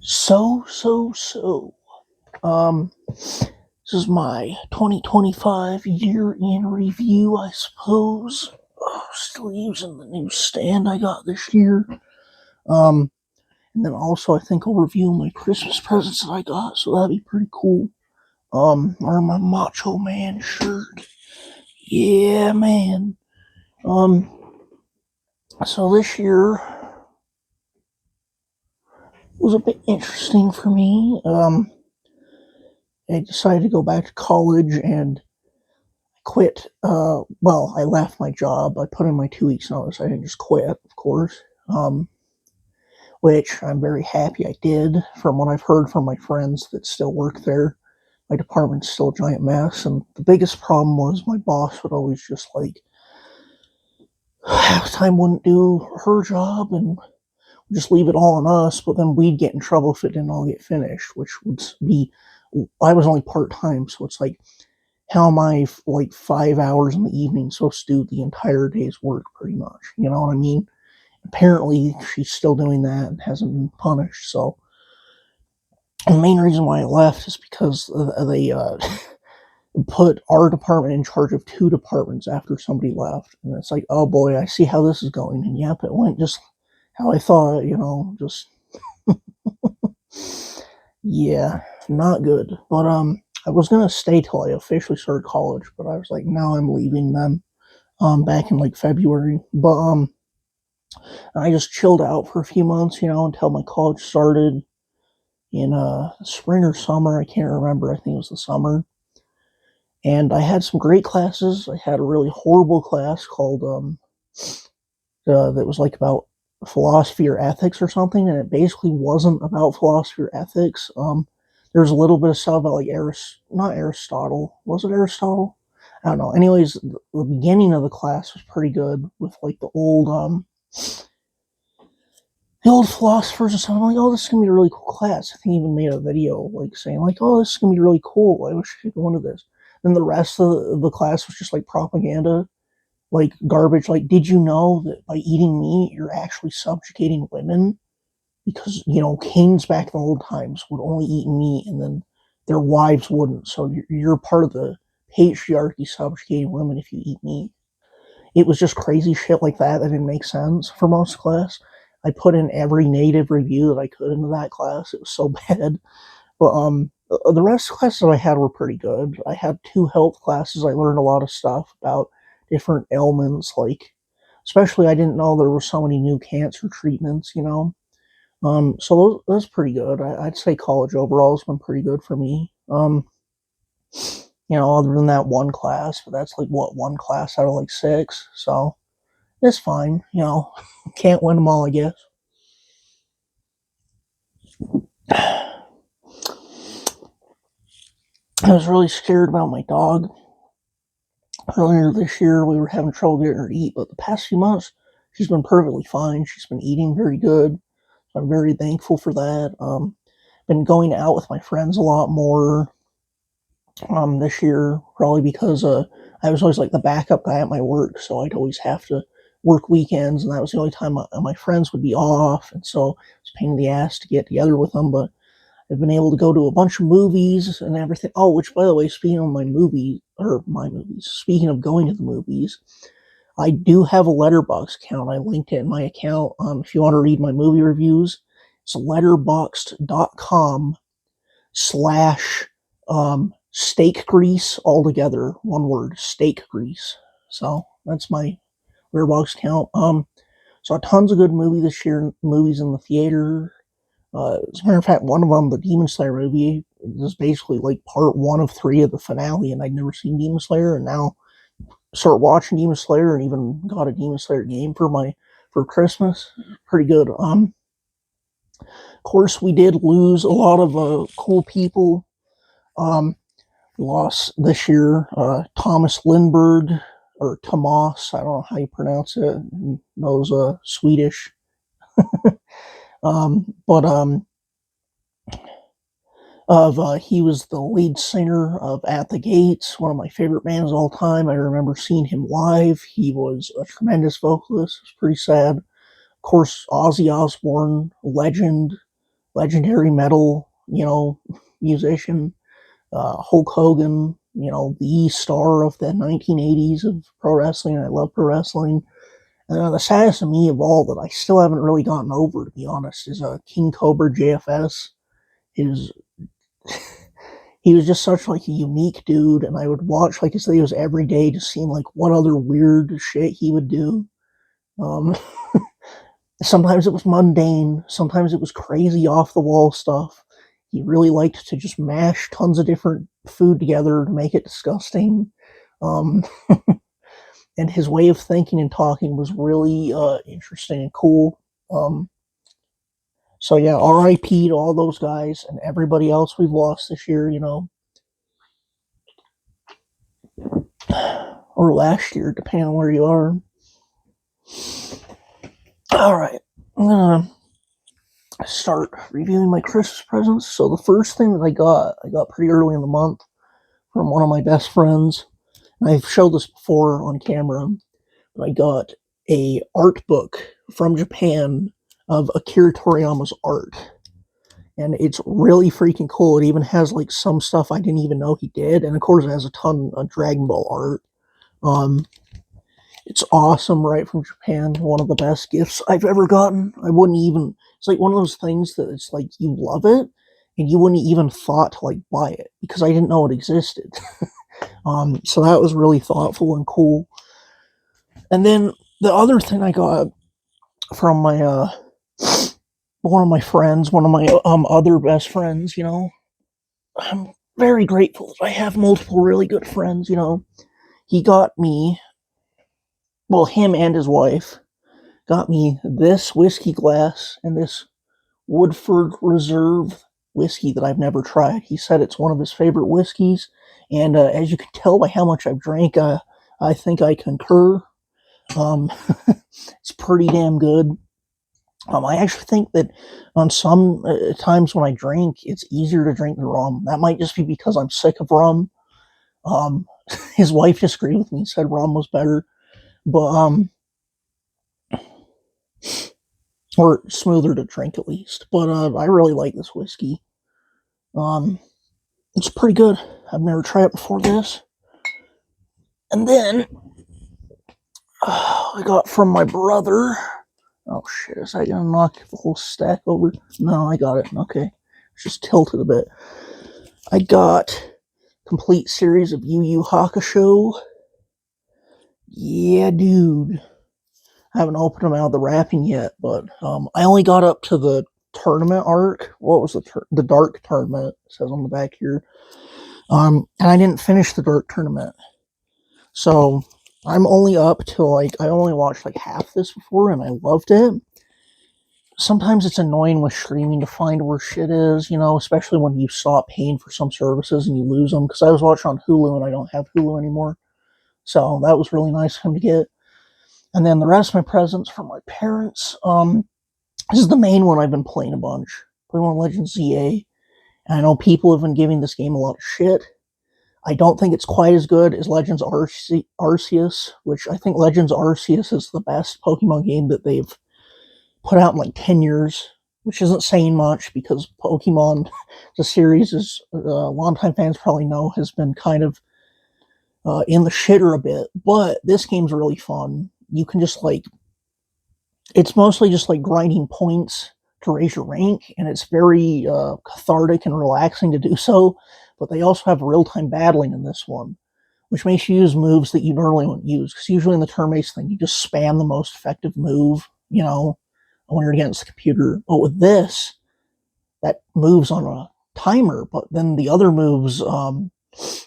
So. This is my 2025 year in review, I suppose. Still using the new stand I got this year. Um, and then also I think I'll review my Christmas presents that I got, so that'd be pretty cool. Wearing my Macho Man shirt. Yeah, man. Um, so this year was a bit interesting for me. I decided to go back to college and quit. I left my job. I put in my 2 weeks notice. I didn't just quit, of course. Which I'm very happy I did. From what I've heard from my friends that still work there, my department's still a giant mess. And the biggest problem was my boss would always just half the time wouldn't do her job and just leave it all on us. But then we'd get in trouble if it didn't all get finished, which would be. I was only part time, so it's like, how am I 5 hours in the evening supposed to do the entire day's work, pretty much? You know what I mean? Apparently, she's still doing that and hasn't been punished. So, the main reason why I left is because they put our department in charge of two departments after somebody left. And it's like, oh boy, I see how this is going. And yep, it went just how I thought, just, yeah, not good. But, I was gonna stay till I officially started college, but I was like, no, I'm leaving then. Back in February. But I just chilled out for a few months, until my college started in spring or summer. I can't remember. I think it was the summer. And I had some great classes. I had a really horrible class called that was about philosophy or ethics or something, and it basically wasn't about philosophy or ethics. There's a little bit of stuff about not Aristotle. Was it Aristotle? I don't know. Anyways, the beginning of the class was pretty good with the old philosophers and stuff. I'm like, oh, this is gonna be a really cool class. I think he even made a video saying oh, this is gonna be really cool. I wish I could go into this. Then the rest of the class was just propaganda, garbage. Did you know that by eating meat you're actually subjugating women? Because kings back in the old times would only eat meat, and then their wives wouldn't. So you're part of the patriarchy subjugating women if you eat meat. It was just crazy shit like that didn't make sense for most class. I put in every native review that I could into that class. It was so bad. But the rest of the classes I had were pretty good. I had two health classes. I learned a lot of stuff about different ailments, especially I didn't know there were so many new cancer treatments. So that's pretty good. I'd say college overall has been pretty good for me. Other than that one class, but that's one class out of six. So it's fine. Can't win them all, I guess. I was really scared about my dog. Earlier this year, we were having trouble getting her to eat, but the past few months, she's been perfectly fine. She's been eating very good. I'm very thankful for that. Been going out with my friends a lot more this year, probably because I was always the backup guy at my work, so I'd always have to work weekends, and that was the only time my friends would be off, and so it was a pain in the ass to get together with them. But I've been able to go to a bunch of movies and everything. Oh, which, by the way, speaking of speaking of going to the movies, I do have a Letterboxd account. I linked it in my account. If you want to read my movie reviews, it's letterboxd.com slash steak grease, all together, one word, steak grease. So that's my Letterboxd account. Saw tons of good movies in the theater. As a matter of fact, one of them, the Demon Slayer movie, is basically part one of three of the finale, and I'd never seen Demon Slayer, and now start watching Demon Slayer, and even got a Demon Slayer game for Christmas. Pretty good. Of course, we did lose a lot of cool people. Lost this year Thomas Lindbergh, or Tomas, I don't know how you pronounce it, those Swedish. But he was the lead singer of At the Gates, one of my favorite bands of all time. I remember seeing him live. He was a tremendous vocalist. It was pretty sad. Of course, Ozzy Osbourne, legend. legendary metal, musician, Hulk Hogan, the star of the 1980s of pro wrestling. I love pro wrestling. And the saddest of me of all that I still haven't really gotten over, to be honest, is King Cobra JFS. Is he was just such like a unique dude, and I would watch like his videos every day, just seeing like what other weird shit he would do. Um, Sometimes it was mundane, sometimes it was crazy off the wall stuff. He really liked to just mash tons of different food together to make it disgusting. Um, and his way of thinking and talking was really interesting and cool. Um, so yeah, R.I.P. to all those guys and everybody else we've lost this year. Or last year, depending on where you are. All right, I'm gonna start reviewing my Christmas presents. So the first thing that I got pretty early in the month from one of my best friends. And I've showed this before on camera, but I got a art book from Japan of Akira Toriyama's art. And it's really freaking cool. It even has like some stuff I didn't even know he did. And of course it has a ton of Dragon Ball art. Um, it's awesome, right from Japan. One of the best gifts I've ever gotten. I wouldn't even. It's like one of those things that it's like you love it, and you wouldn't even thought to like buy it because I didn't know it existed. So that was really thoughtful and cool. And then the other thing I got from my one of my friends, one of my other best friends, I'm very grateful that I have multiple really good friends. He got me, well, him and his wife got me this whiskey glass and this Woodford Reserve whiskey that I've never tried. He said it's one of his favorite whiskeys, and as you can tell by how much I've drank, I think I concur. Um, it's pretty damn good. I actually think that on some times when I drink, it's easier to drink the rum. That might just be because I'm sick of rum. Um, his wife disagreed with me, said rum was better, but or smoother to drink at least. But I really like this whiskey. Um, it's pretty good. I've never tried it before this. And then I got from my brother. Oh shit! Is that gonna knock the whole stack over? No, I got it. Okay, just tilted a bit. I got complete series of Yu Yu Hakusho. Yeah, dude. I haven't opened them out of the wrapping yet, but I only got up to the tournament arc. What was the dark tournament? It says on the back here. And I didn't finish the dark tournament, so I'm only up to like I only watched like half this before, and I loved it. Sometimes it's annoying with streaming to find where shit is, especially when you stop paying for some services and you lose them. Because I was watching on Hulu and I don't have Hulu anymore, so that was really nice of him to get. And then the rest of my presents from my parents. This is the main one I've been playing a bunch. Pokemon Legends ZA. And I know people have been giving this game a lot of shit. I don't think it's quite as good as Legends Arceus, which I think Legends Arceus is the best Pokemon game that they've put out in like 10 years, which isn't saying much because Pokemon, the series, as longtime fans probably know, has been kind of in the shitter a bit. But this game's really fun. You can just like, it's mostly just like grinding points to raise your rank, and it's very cathartic and relaxing to do so. But they also have real time battling in this one, which makes you use moves that you normally wouldn't use. Because usually in the turn based thing, you just spam the most effective move, when you're against the computer. But with this, that moves on a timer, but then the other moves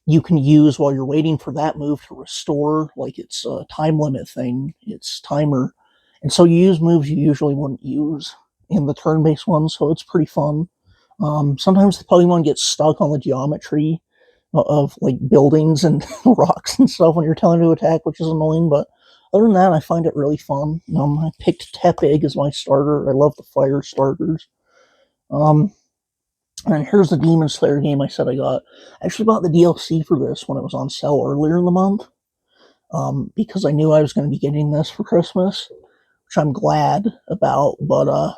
you can use while you're waiting for that move to restore, like it's a time limit thing, it's timer. And so you use moves you usually wouldn't use in the turn based ones, so it's pretty fun. Sometimes the Pokemon get stuck on the geometry of like buildings and rocks and stuff when you're telling it to attack, which is annoying, but other than that, I find it really fun. I picked Tepig as my starter. I love the fire starters. Um, and here's the Demon Slayer game I said I got. I actually bought the DLC for this when it was on sale earlier in the month, because I knew I was going to be getting this for Christmas, which I'm glad about. But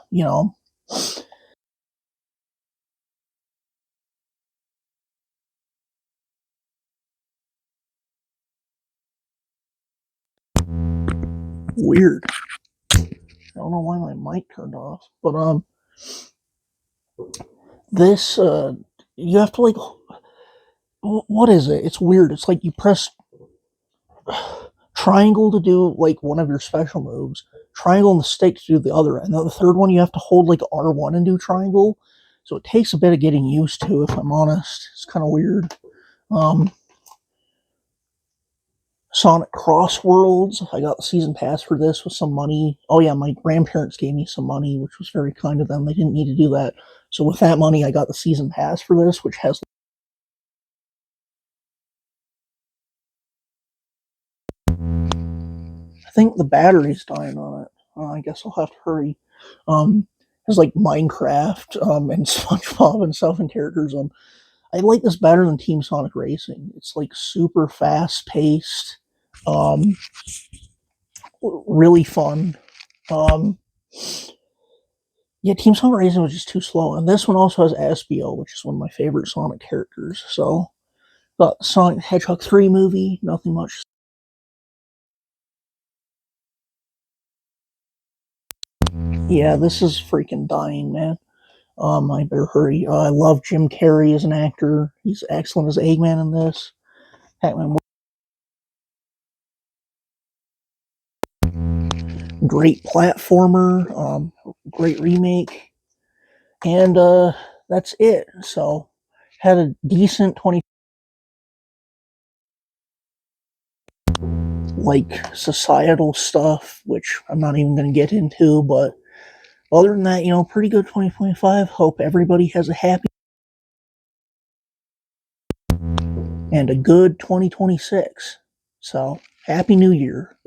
Weird. I don't know why my mic turned off, but this you have to like what is it? It's weird. It's like you press triangle to do like one of your special moves, triangle and the stick to do the other, and then the third one you have to hold like R1 and do triangle. So it takes a bit of getting used to, if I'm honest. It's kind of weird. Um, Sonic Cross Worlds. I got the season pass for this with some money. Oh yeah, my grandparents gave me some money, which was very kind of them. They didn't need to do that. So with that money, I got the season pass for this, which has. I think the battery's dying on it. I guess I'll have to hurry. There's like Minecraft and SpongeBob and stuff and characters. I like this better than Team Sonic Racing. It's like super fast paced, um, really fun. Um, yeah, Team Sonic Racing was just too slow, and this one also has Espio, which is one of my favorite Sonic characters. So, got Sonic the Hedgehog 3 movie. Nothing much. Yeah, this is freaking dying, man. I better hurry. I love Jim Carrey as an actor. He's excellent as Eggman in this. Pac-Man, great platformer, great remake, and that's it. So, had a decent 20 like societal stuff, which I'm not even going to get into, but other than that, pretty good 2025. Hope everybody has a happy and a good 2026. So, happy new year.